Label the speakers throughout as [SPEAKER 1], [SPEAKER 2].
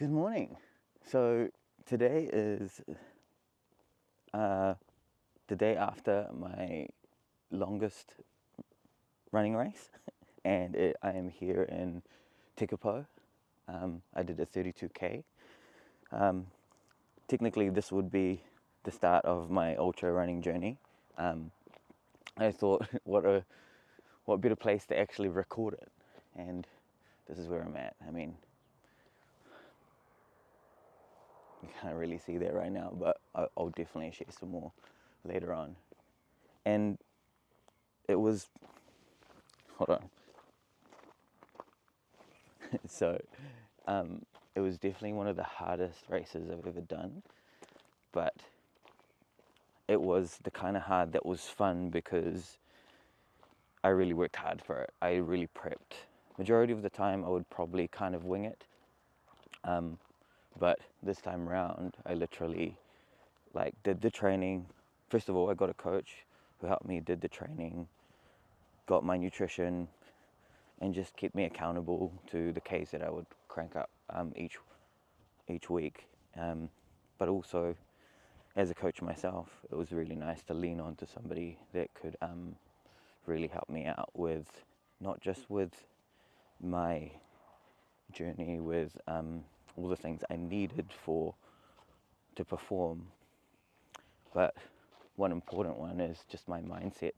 [SPEAKER 1] Good morning. So today is the day after my longest running race, and I am here in Tekapo. I did a 32k. Technically, this would be the start of my ultra running journey. I thought, what better place to actually record it, and this is where I'm at. I mean, you can't really see that right now, but I'll definitely share some more later on. And it was, hold on. So it was definitely one of the hardest races I've ever done, but it was the kind of hard that was fun because I really worked hard for it. I really prepped. Majority of the time I would probably kind of wing it, but this time around I literally did the training. First of all, I got a coach who helped me, did the training, got my nutrition, and just kept me accountable to the Ks that I would crank up each week. But also, as a coach myself, it was really nice to lean on to somebody that could really help me out with, not just with my journey, with all the things I needed to perform, but one important one is just my mindset.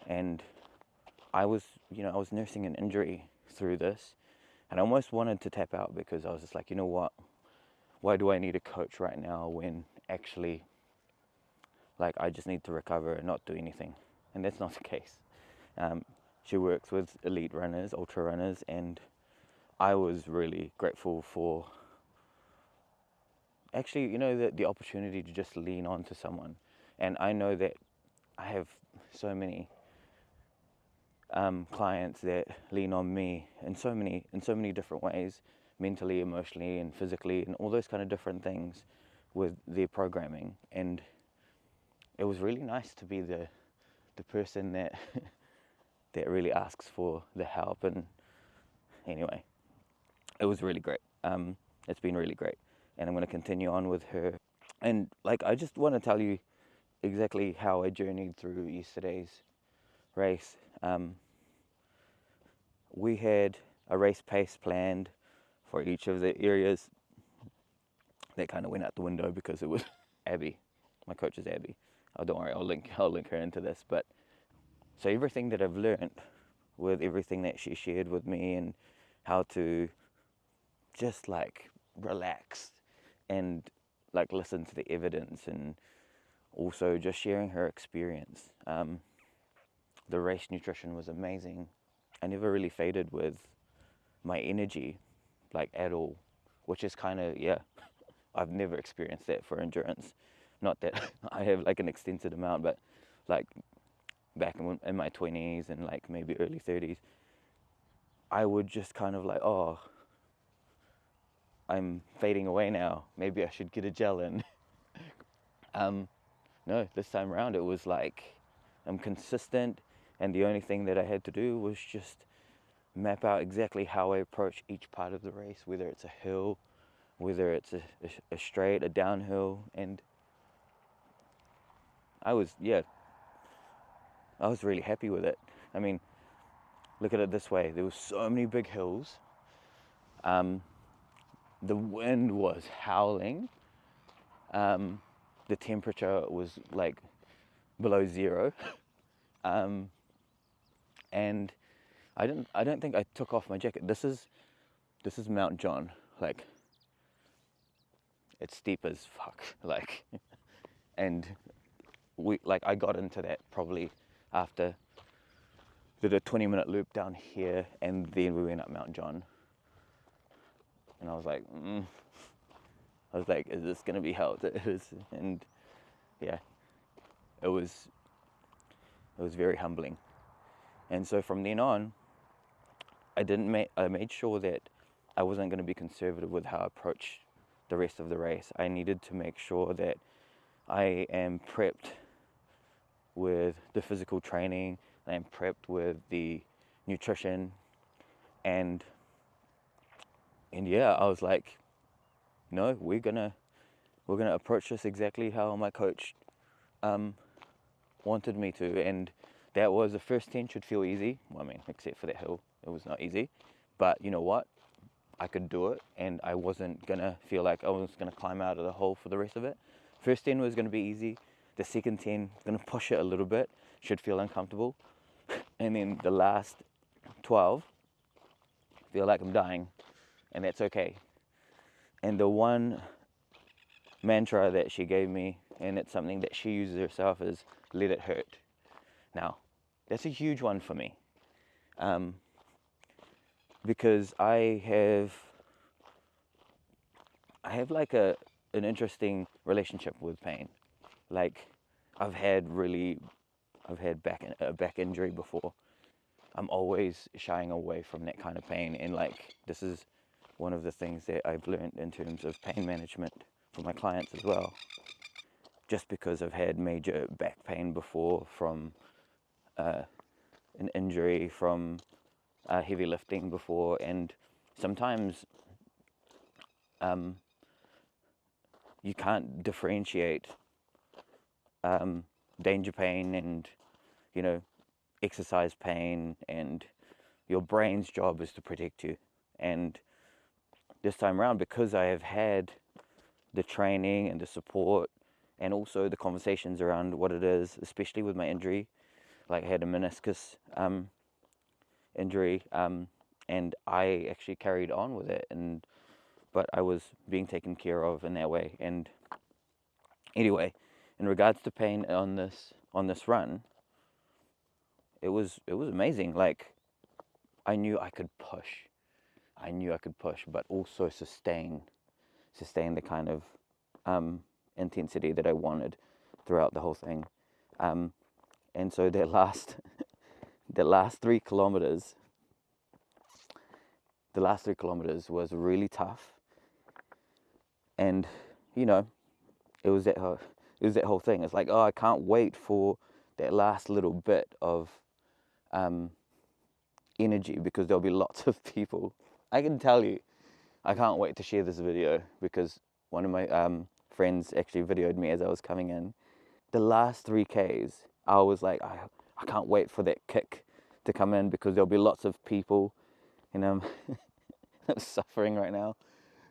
[SPEAKER 1] And I was nursing an injury through this, and I almost wanted to tap out because I was just like, you know what? Why do I need a coach right now when actually, I just need to recover and not do anything? And that's not the case. She works with elite runners, ultra runners, and I was really grateful for actually, the opportunity to just lean on to someone. And I know that I have so many clients that lean on me in so many different ways, mentally, emotionally, and physically, and all those kind of different things with their programming. And it was really nice to be the person that that really asks for the help. And anyway, it was really great. It's been really great, and I'm going to continue on with her. And I just want to tell you exactly how I journeyed through yesterday's race. We had a race pace planned for each of the areas. That kind of went out the window because it was Abby. My coach is Abby. Oh, don't worry, I'll link her into this. But so everything that I've learned with everything that she shared with me, and how to just relax and listen to the evidence, and also just sharing her experience. The race nutrition was amazing. I never really faded with my energy, at all, which is kind of, I've never experienced that for endurance. Not that I have an extensive amount, but back in my 20s and maybe early 30s, I would just kind of oh, I'm fading away now. Maybe I should get a gel in. No, this time around it was I'm consistent, and the only thing that I had to do was just map out exactly how I approach each part of the race, whether it's a hill, whether it's a straight, a downhill. And I was really happy with it. I mean, look at it this way. There were so many big hills. The wind was howling. The temperature was below zero. And I don't think I took off my jacket. This is Mount John. It's steep as fuck. And I got into that probably after, did a 20-minute loop down here, and then we went up Mount John. And I was like, is this gonna be how it is? And yeah, it was very humbling. And so from then on, I made sure that I wasn't going to be conservative with how I approach the rest of the race. I needed to make sure that I am prepped with the physical training, I am prepped with the nutrition, and yeah, I was like, no, we're gonna approach this exactly how my coach wanted me to, and that was the first 10 should feel easy. Well, I mean, except for that hill, it was not easy, but you know what? I could do it, and I wasn't gonna feel like I was gonna climb out of the hole for the rest of it. First 10 was gonna be easy. The second 10, gonna push it a little bit, should feel uncomfortable, and then the last 12, feel like I'm dying, and that's okay. And the one mantra that she gave me, and it's something that she uses herself, is let it hurt. Now, that's a huge one for me, because I have like an interesting relationship with pain. Like, I've had a back injury before. I'm always shying away from that kind of pain, and like, this is one of the things that I've learned in terms of pain management for my clients as well. Just because I've had major back pain before from an injury, from heavy lifting before, and sometimes you can't differentiate danger pain and, you know, exercise pain, and your brain's job is to protect you. And this time around, because I have had the training and the support and also the conversations around what it is, especially with my injury, like I had a meniscus injury, and I actually carried on with it, but I was being taken care of in that way. And anyway, in regards to pain on this run, it was amazing. Like, I knew I could push, but also sustain the kind of intensity that I wanted throughout the whole thing. And so that last 3 kilometers, was really tough. And you know, it was that whole thing. It's like, oh, I can't wait for that last little bit of energy, because there'll be lots of people. I can tell you, I can't wait to share this video, because one of my friends actually videoed me as I was coming in. The last 3Ks, I was like, I can't wait for that kick to come in, because there'll be lots of people, and I'm suffering right now,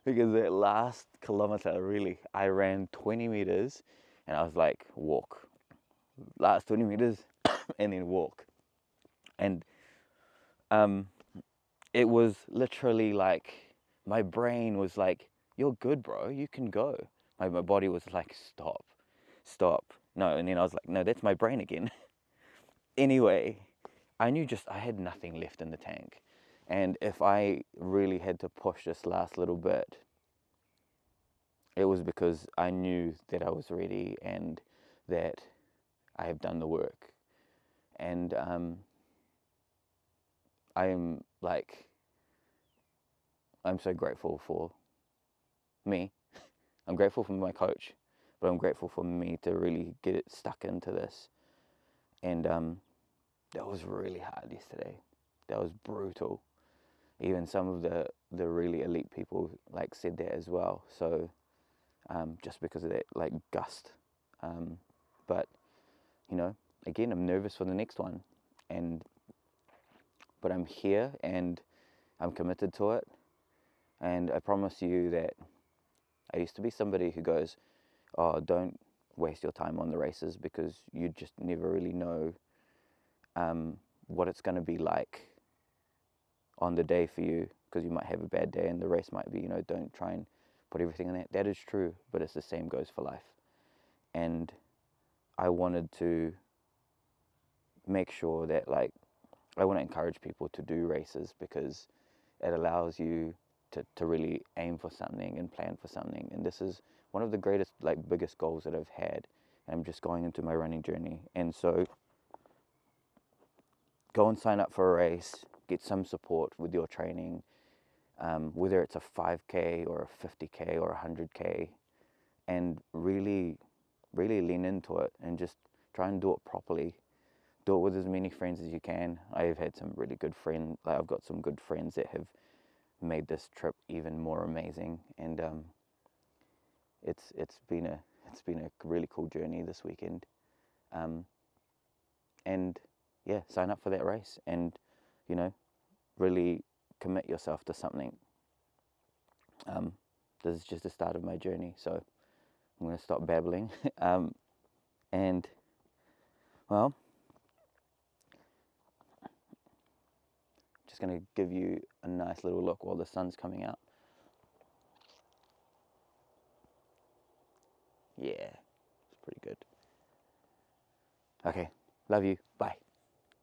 [SPEAKER 1] because that last kilometer, really, I ran 20 meters, and I was like, walk. Last 20 meters, and then walk. And it was literally like, my brain was like, you're good, bro, you can go. My body was like, stop. No, and then I was like, no, that's my brain again. Anyway, I knew I had nothing left in the tank. And if I really had to push this last little bit, it was because I knew that I was ready and that I have done the work. And I'm so grateful for me. I'm grateful for my coach, but I'm grateful for me to really get stuck into this. And that was really hard yesterday. That was brutal. Even some of the really elite people like said that as well. So just because of that like gust. But you know, again, I'm nervous for the next one, but I'm here and I'm committed to it. And I promise you that I used to be somebody who goes, oh, don't waste your time on the races, because you just never really know what it's going to be like on the day for you, because you might have a bad day and the race might be, you know, don't try and put everything in that. That is true, but it's the same goes for life. And I wanted to make sure that, like, I want to encourage people to do races, because it allows you to really aim for something and plan for something. And this is one of the greatest, like, biggest goals that I've had. I'm just going into my running journey. And so go and sign up for a race, get some support with your training, whether it's a 5K or a 50K or a 100K, and really, really lean into it and just try and do it properly. Do it with as many friends as you can. I've had some really good friends. I've got some good friends that have made this trip even more amazing. And it's been a really cool journey this weekend, and yeah, sign up for that race, and really commit yourself to something. This is just the start of my journey, so I'm going to stop babbling. And well, just going to give you a nice little look while the sun's coming out. Yeah, it's pretty good. Okay, love you. Bye.